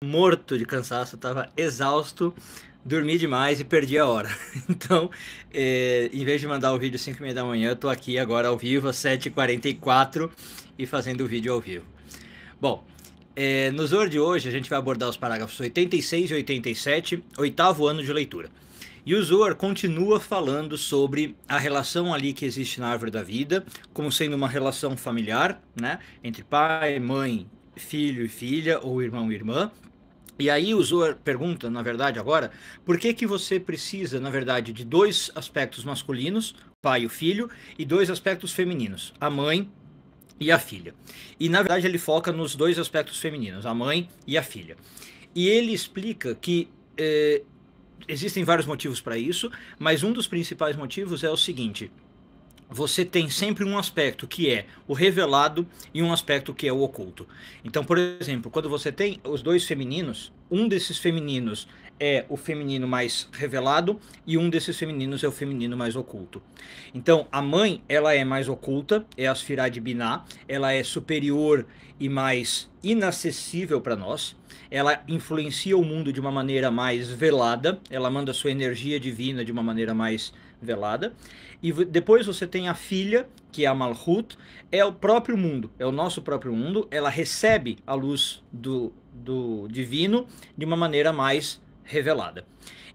morto de cansaço, estava exausto, dormi demais e perdi a hora. Então, em vez de mandar o vídeo às 5h30 da manhã, eu tô aqui agora ao vivo, às 7h44 e fazendo o vídeo ao vivo. Bom, no Zohar de hoje a gente vai abordar os parágrafos 86 e 87, oitavo ano de leitura. E o Zohar continua falando sobre a relação ali que existe na árvore da vida, como sendo uma relação familiar, né, entre pai, mãe, filho e filha, ou irmão e irmã. E aí o Zohar pergunta, na verdade, agora, por que que você precisa, na verdade, de dois aspectos masculinos, pai e o filho, e dois aspectos femininos, a mãe e a filha. E na verdade ele foca nos dois aspectos femininos, a mãe e a filha. E ele explica que existem vários motivos para isso, mas um dos principais motivos é o seguinte: você tem sempre um aspecto que é o revelado e um aspecto que é o oculto. Então, por exemplo, quando você tem os dois femininos, um desses femininos é o feminino mais revelado e um desses femininos é o feminino mais oculto. Então, a mãe, ela é mais oculta, é a Sfirá de Binah, ela é superior e mais inacessível para nós. Ela influencia o mundo de uma maneira mais velada, ela manda sua energia divina de uma maneira mais velada. E depois você tem a filha, que é a Malhut, é o próprio mundo, é o nosso próprio mundo. Ela recebe a luz do divino de uma maneira mais revelada.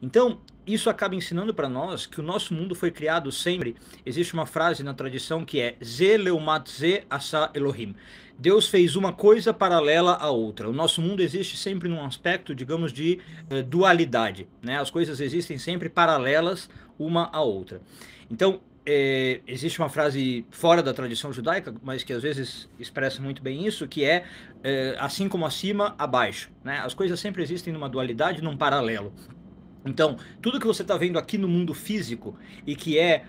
Então, isso acaba ensinando para nós que o nosso mundo foi criado sempre. Existe uma frase na tradição que é Ze leumat ze asa Elohim. Deus fez uma coisa paralela à outra. O nosso mundo existe sempre num aspecto, digamos, de dualidade, né? As coisas existem sempre paralelas uma à outra. Então, existe uma frase fora da tradição judaica, mas que às vezes expressa muito bem isso, que é assim como acima, abaixo, né? As coisas sempre existem numa dualidade, num paralelo. Então, tudo que você está vendo aqui no mundo físico e que é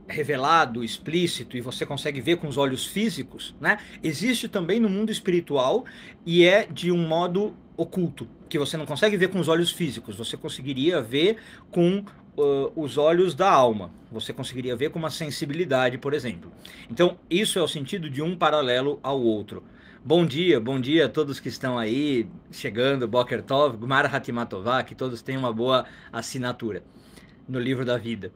revelado, explícito, e você consegue ver com os olhos físicos, né? Existe também no mundo espiritual e é de um modo oculto, que você não consegue ver com os olhos físicos, você conseguiria ver com os olhos da alma, você conseguiria ver com uma sensibilidade, por exemplo. Então, isso é o sentido de um paralelo ao outro. Bom dia a todos que estão aí chegando, Boker Tov, Gmar Hatimatová, que todos tenham uma boa assinatura no livro da vida.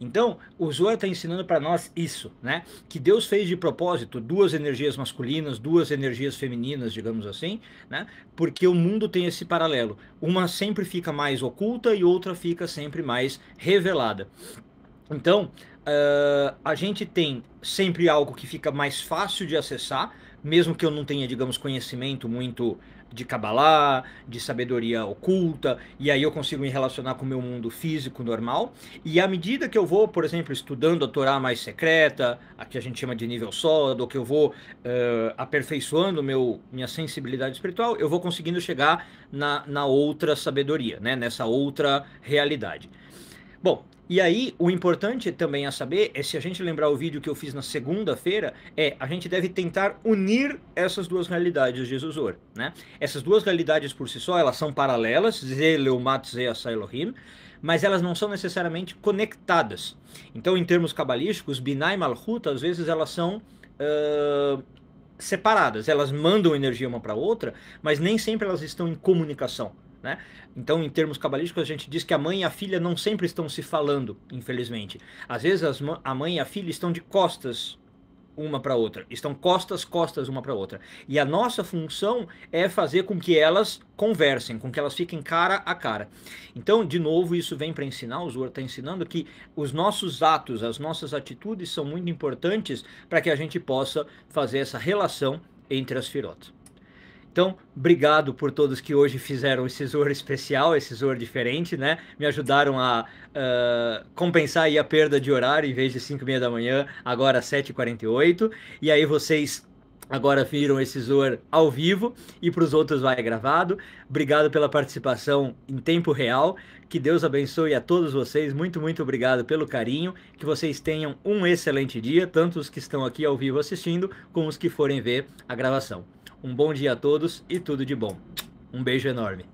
Então, o Zohar está ensinando para nós isso, né? Que Deus fez de propósito duas energias masculinas, duas energias femininas, digamos assim, né? Porque o mundo tem esse paralelo. Uma sempre fica mais oculta e outra fica sempre mais revelada. Então, a gente tem sempre algo que fica mais fácil de acessar, mesmo que eu não tenha, digamos, conhecimento muito de Kabbalah, de sabedoria oculta, e aí eu consigo me relacionar com o meu mundo físico normal. E à medida que eu vou, por exemplo, estudando a Torá mais secreta, a que a gente chama de nível sólido, ou que eu vou aperfeiçoando minha sensibilidade espiritual, eu vou conseguindo chegar na outra sabedoria, né? Nessa outra realidade. Bom, e aí o importante também a saber é, se a gente lembrar o vídeo que eu fiz na segunda-feira, a gente deve tentar unir essas duas realidades de Zuzor, né? Essas duas realidades por si só, elas são paralelas, Ze Leumat Ze Asa Elohim, mas elas não são necessariamente conectadas. Então, em termos cabalísticos, Binah e Malhut, às vezes elas são separadas, elas mandam energia uma para outra, mas nem sempre elas estão em comunicação, né? Então, em termos cabalísticos, a gente diz que a mãe e a filha não sempre estão se falando, infelizmente. Às vezes a mãe e a filha estão de costas uma para outra, estão costas uma para outra. E a nossa função é fazer com que elas conversem, com que elas fiquem cara a cara. Então, de novo, isso vem para ensinar, o Zohar está ensinando que os nossos atos, as nossas atitudes são muito importantes para que a gente possa fazer essa relação entre as firotas. Então, obrigado por todos que hoje fizeram esse Zohar especial, esse Zohar diferente, né? Me ajudaram a compensar aí a perda de horário, em vez de 5h30 da manhã, agora 7h48. E aí vocês agora viram esse Zohar ao vivo e para os outros vai gravado. Obrigado pela participação em tempo real. Que Deus abençoe a todos vocês. Muito, muito obrigado pelo carinho. Que vocês tenham um excelente dia, tanto os que estão aqui ao vivo assistindo, como os que forem ver a gravação. Um bom dia a todos e tudo de bom. Um beijo enorme.